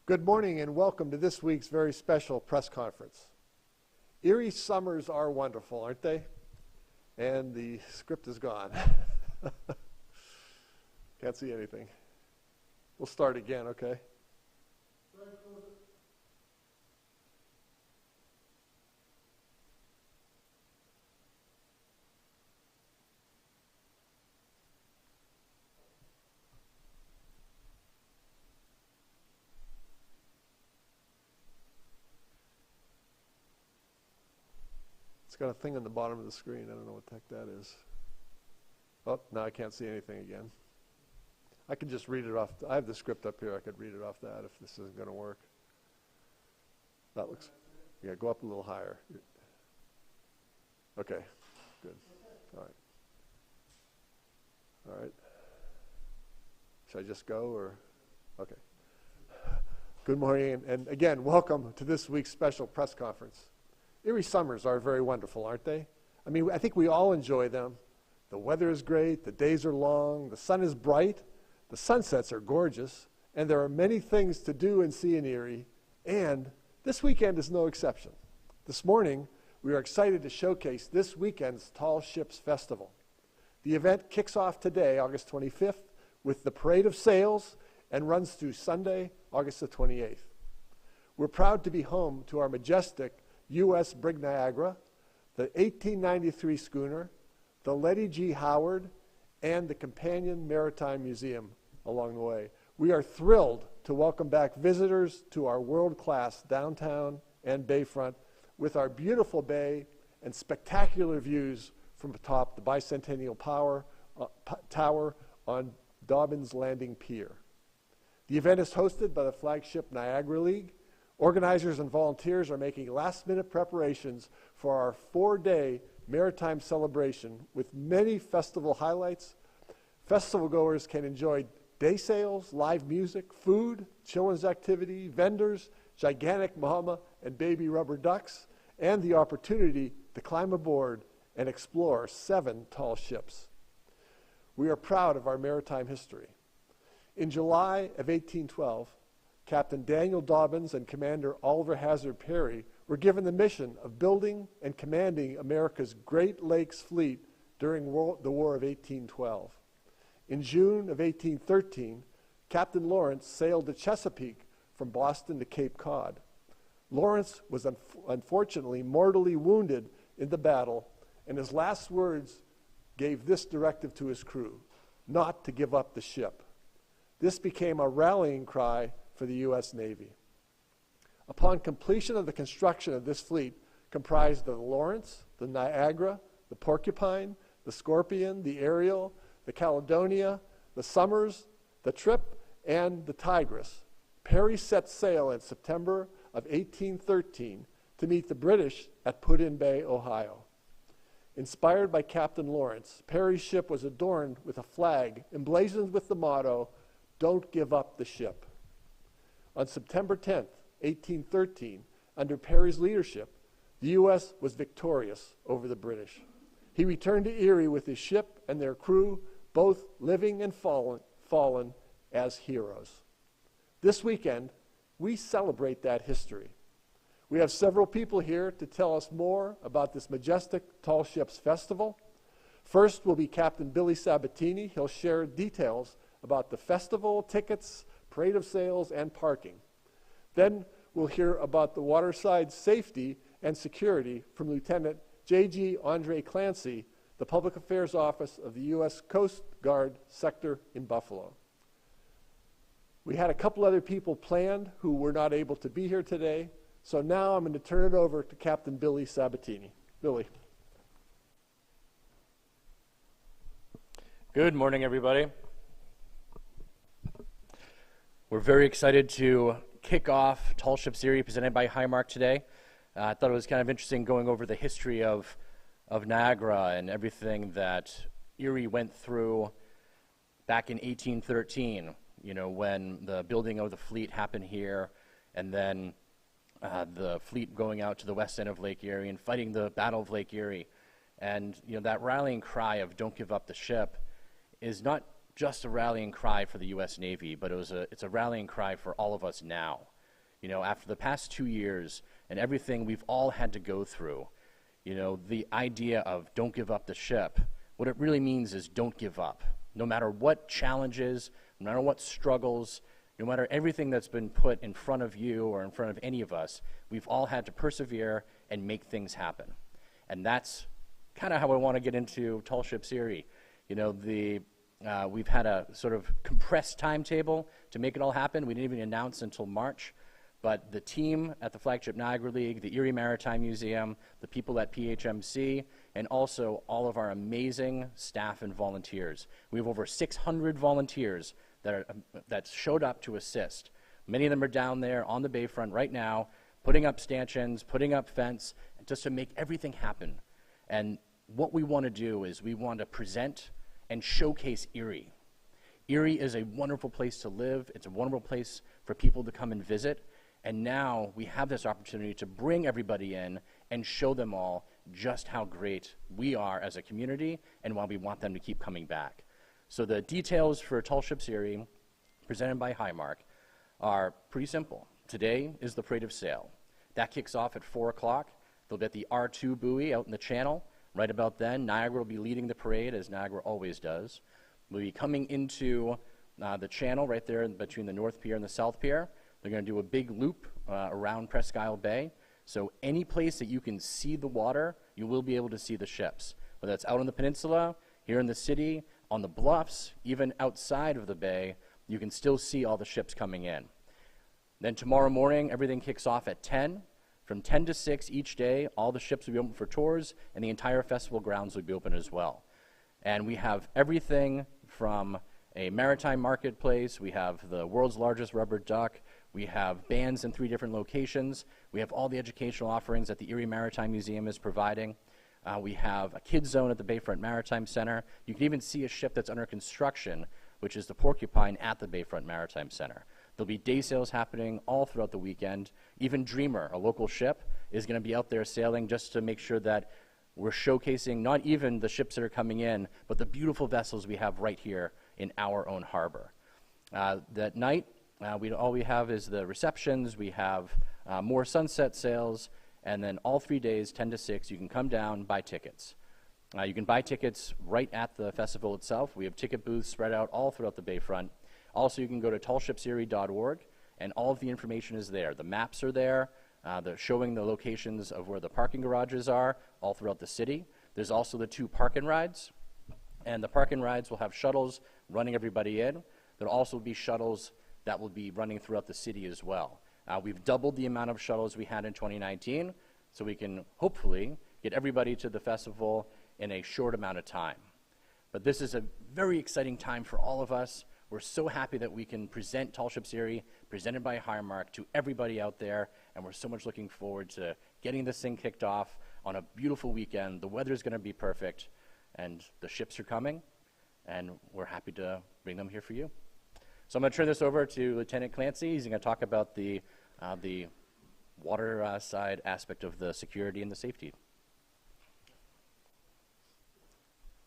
Good morning and welcome to this week's very special press conference. Erie summers are wonderful, aren't they? And the script is gone. Can't see anything. We'll start again, okay? It's got a thing on the bottom of the screen. I don't know what the heck that is. Oh, now I can't see anything again. I could just read it off. I have the script up here. I could read it off that if this isn't going to work. That looks, yeah, go up a little higher. Okay, good. All right. Should I just go or? Okay. Good morning, and again, welcome to this week's special press conference. Erie summers are very wonderful, aren't they? I mean, I think we all enjoy them. The weather is great, the days are long, the sun is bright, the sunsets are gorgeous, and there are many things to do and see in Erie, and this weekend is no exception. This morning, we are excited to showcase this weekend's Tall Ships Festival. The event kicks off today, August 25th, with the Parade of Sails and runs through Sunday, August the 28th. We're proud to be home to our majestic U.S. Brig Niagara, the 1893 schooner, the Letty G. Howard, and the Companion Maritime Museum along the way. We are thrilled to welcome back visitors to our world-class downtown and bayfront with our beautiful bay and spectacular views from atop the Bicentennial Tower on Dobbins Landing Pier. The event is hosted by the flagship Niagara League. Organizers and volunteers are making last-minute preparations for our 4-day maritime celebration with many festival highlights. Festival goers can enjoy day sails, live music, food, children's activity, vendors, gigantic mama and baby rubber ducks, and the opportunity to climb aboard and explore 7 tall ships. We are proud of our maritime history. In July of 1812, Captain Daniel Dobbins and Commander Oliver Hazard Perry were given the mission of building and commanding America's Great Lakes Fleet during the War of 1812. In June of 1813, Captain Lawrence sailed the Chesapeake from Boston to Cape Cod. Lawrence was unfortunately mortally wounded in the battle, and his last words gave this directive to his crew: not to give up the ship. This became a rallying cry for the U.S. Navy. Upon completion of the construction of this fleet, comprised of the Lawrence, the Niagara, the Porcupine, the Scorpion, the Ariel, the Caledonia, the Somers, the Trip, and the Tigris, Perry set sail in September of 1813 to meet the British at Put-in Bay, Ohio. Inspired by Captain Lawrence, Perry's ship was adorned with a flag emblazoned with the motto, "Don't give up the ship." On September 10th, 1813, under Perry's leadership, the U.S. was victorious over the British. He returned to Erie with his ship and their crew, both living and fallen as heroes. This weekend, we celebrate that history. We have several people here to tell us more about this majestic Tall Ships Festival. First will be Captain Billy Sabatini. He'll share details about the festival, tickets, Parade of Sails, and parking. Then we'll hear about the waterside safety and security from Lieutenant J.G. Andre Clancy, the Public Affairs Office of the U.S. Coast Guard sector in Buffalo. We had a couple other people planned who were not able to be here today, so now I'm going to turn it over to Captain Billy Sabatini. Billy. Good morning, everybody. We're very excited to kick off Tall Ships Erie presented by Highmark today. I thought it was kind of interesting going over the history of Niagara and everything that Erie went through back in 1813, you know, when the building of the fleet happened here, and then the fleet going out to the west end of Lake Erie and fighting the Battle of Lake Erie. And, you know, that rallying cry of "don't give up the ship" is not just a rallying cry for the U.S. Navy, but it's a rallying cry for all of us now. You know, after the past 2 years and everything we've all had to go through, you know, the idea of don't give up the ship, what it really means is don't give up. No matter what challenges, no matter what struggles, no matter everything that's been put in front of you or in front of any of us, we've all had to persevere and make things happen. And that's kind of how I want to get into Tall Ships Erie. You know, we've had a sort of compressed timetable to make it all happen. We didn't even announce until March. But the team at the flagship Niagara League, the Erie Maritime Museum, the people at PHMC, and also all of our amazing staff and volunteers. We have over 600 volunteers that showed up to assist. Many of them are down there on the bayfront right now, putting up stanchions, putting up fence, just to make everything happen. And what we want to do is we want to present and showcase Erie. Erie is a wonderful place to live. It's a wonderful place for people to come and visit. And now we have this opportunity to bring everybody in and show them all just how great we are as a community and why we want them to keep coming back. So the details for Tall Ships Erie, presented by Highmark, are pretty simple. Today is the Parade of Sail. That kicks off at 4 o'clock. They'll be at the R2 buoy out in the channel. Right about then, Niagara will be leading the parade, as Niagara always does. We'll be coming into the channel right there between the North Pier and the South Pier. They're going to do a big loop around Presque Isle Bay. So any place that you can see the water, you will be able to see the ships. Whether that's out on the peninsula, here in the city, on the bluffs, even outside of the bay, you can still see all the ships coming in. Then tomorrow morning, everything kicks off at 10. From 10 to 6 each day, all the ships will be open for tours, and the entire festival grounds will be open as well. And we have everything from a maritime marketplace, we have the world's largest rubber duck, we have bands in 3 different locations, we have all the educational offerings that the Erie Maritime Museum is providing. We have a kids zone at the Bayfront Maritime Center. You can even see a ship that's under construction, which is the Porcupine at the Bayfront Maritime Center. There'll be day sails happening all throughout the weekend. Even Dreamer, a local ship, is going to be out there sailing just to make sure that we're showcasing not even the ships that are coming in, but the beautiful vessels we have right here in our own harbor. That night, all we have is the receptions. We have more sunset sails, and then all 3 days, 10 to 6, you can come down, buy tickets. You can buy tickets right at the festival itself. We have ticket booths spread out all throughout the bayfront. Also, you can go to tallshipserie.org, and all of the information is there. The maps are there. They're showing the locations of where the parking garages are all throughout the city. There's also the 2 park and rides, and the park and rides will have shuttles running everybody in. There'll also be shuttles that will be running throughout the city as well. We've doubled the amount of shuttles we had in 2019, so we can hopefully get everybody to the festival in a short amount of time. But this is a very exciting time for all of us. We're so happy that we can present Tall Ships Erie, presented by Highmark, to everybody out there, and we're so much looking forward to getting this thing kicked off on a beautiful weekend. The weather's going to be perfect, and the ships are coming, and we're happy to bring them here for you. So I'm going to turn this over to Lieutenant Clancy. He's going to talk about the water side aspect of the security and the safety.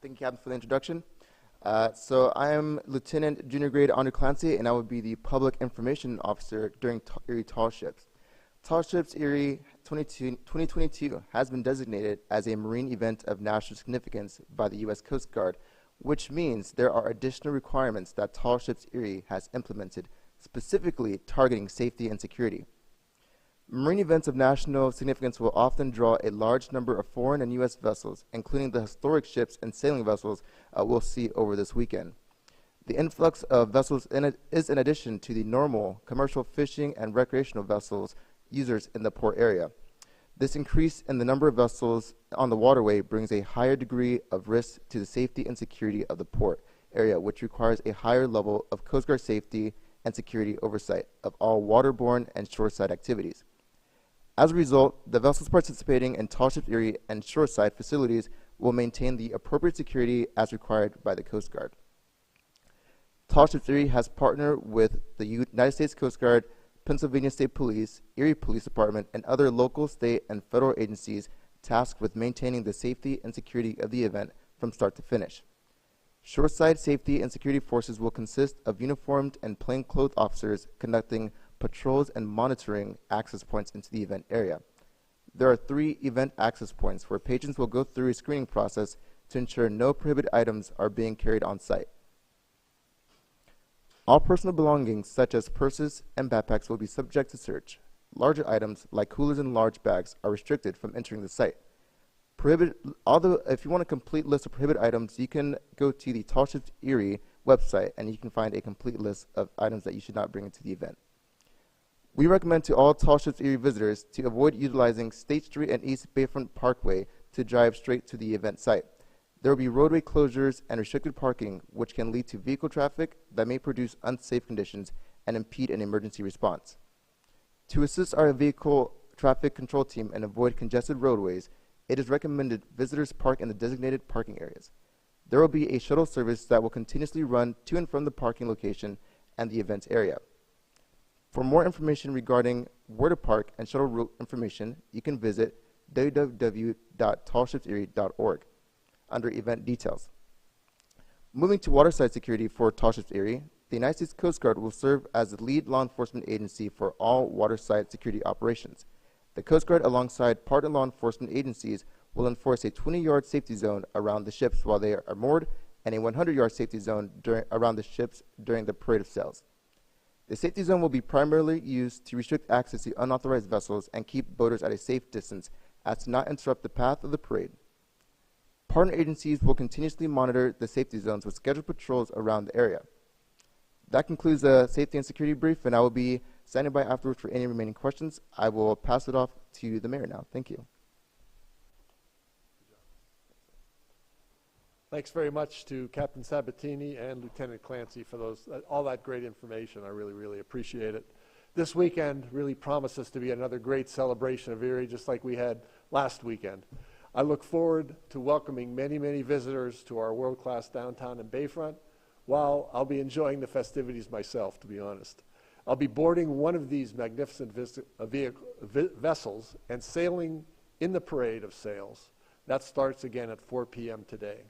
Thank you, Captain, for the introduction. So I am Lieutenant Junior Grade Andre Clancy, and I will be the Public Information Officer during Erie Tall Ships. Tall Ships Erie 2022 has been designated as a marine event of national significance by the U.S. Coast Guard, which means there are additional requirements that Tall Ships Erie has implemented, specifically targeting safety and security. Marine events of national significance will often draw a large number of foreign and U.S. vessels, including the historic ships and sailing vessels we'll see over this weekend. The influx of vessels is in addition to the normal commercial fishing and recreational vessels users in the port area. This increase in the number of vessels on the waterway brings a higher degree of risk to the safety and security of the port area, which requires a higher level of Coast Guard safety and security oversight of all waterborne and shoreside activities. As a result, the vessels participating in Tall Ships Erie and shoreside facilities will maintain the appropriate security as required by the Coast Guard. Tall Ships Erie has partnered with the United States Coast Guard, Pennsylvania State Police, Erie Police Department, and other local, state, and federal agencies tasked with maintaining the safety and security of the event from start to finish. Shoreside safety and security forces will consist of uniformed and plainclothes officers conducting patrols and monitoring access points into the event area. There are 3 event access points where patrons will go through a screening process to ensure no prohibited items are being carried on site. All personal belongings, such as purses and backpacks, will be subject to search. Larger items, like coolers and large bags, are restricted from entering the site. If you want a complete list of prohibited items, you can go to the Tall Ships Erie website, and you can find a complete list of items that you should not bring into the event. We recommend to all Tall Ships Erie visitors to avoid utilizing State Street and East Bayfront Parkway to drive straight to the event site. There will be roadway closures and restricted parking, which can lead to vehicle traffic that may produce unsafe conditions and impede an emergency response. To assist our vehicle traffic control team and avoid congested roadways, it is recommended visitors park in the designated parking areas. There will be a shuttle service that will continuously run to and from the parking location and the events area. For more information regarding where to park and shuttle route information, you can visit www.tallshipserie.org under event details. Moving to waterside security for Tall Ships Erie, the United States Coast Guard will serve as the lead law enforcement agency for all waterside security operations. The Coast Guard, alongside partner law enforcement agencies, will enforce a 20-yard safety zone around the ships while they are moored and a 100-yard safety zone around the ships during the parade of sails. The safety zone will be primarily used to restrict access to unauthorized vessels and keep boaters at a safe distance as to not interrupt the path of the parade. Partner agencies will continuously monitor the safety zones with scheduled patrols around the area. That concludes the safety and security brief, and I will be standing by afterwards for any remaining questions. I will pass it off to the mayor now. Thank you. Thanks very much to Captain Sabatini and Lieutenant Clancy for all that great information. I really, really appreciate it. This weekend really promises to be another great celebration of Erie, just like we had last weekend. I look forward to welcoming many, many visitors to our world-class downtown and Bayfront, while I'll be enjoying the festivities myself, to be honest. I'll be boarding one of these magnificent vessels and sailing in the parade of sails. That starts again at 4 p.m. today.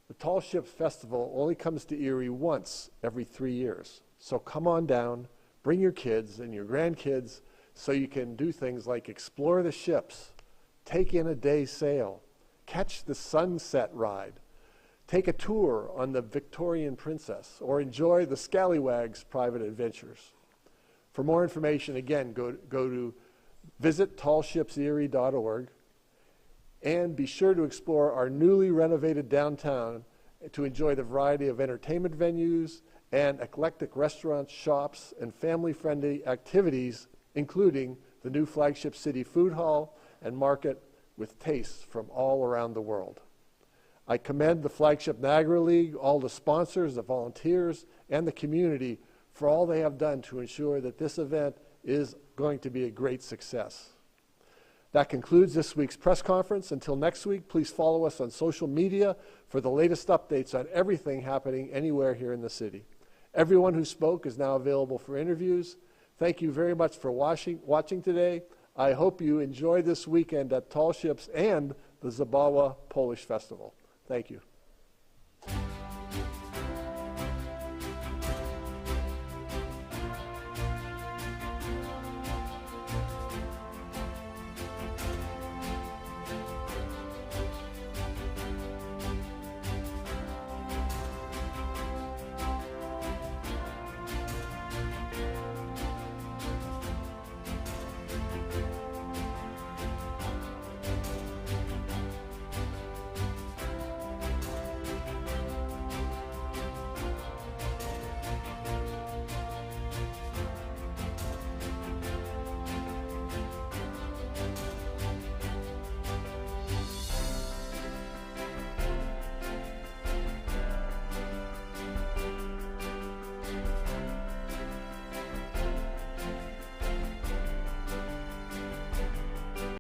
The Tall Ships Festival only comes to Erie once every 3 years. So come on down, bring your kids and your grandkids so you can do things like explore the ships, take in a day sail, catch the sunset ride, take a tour on the Victorian Princess, or enjoy the Scallywags private adventures. For more information, again, go to visit tallshipserie.org and be sure to explore our newly renovated downtown to enjoy the variety of entertainment venues and eclectic restaurants, shops, and family-friendly activities, including the new flagship city food hall and market with tastes from all around the world. I commend the flagship Niagara League, all the sponsors, the volunteers, and the community for all they have done to ensure that this event is going to be a great success. That concludes this week's press conference. Until next week, please follow us on social media for the latest updates on everything happening anywhere here in the city. Everyone who spoke is now available for interviews. Thank you very much for watching today. I hope you enjoy this weekend at Tall Ships and the Zabawa Polish Festival. Thank you.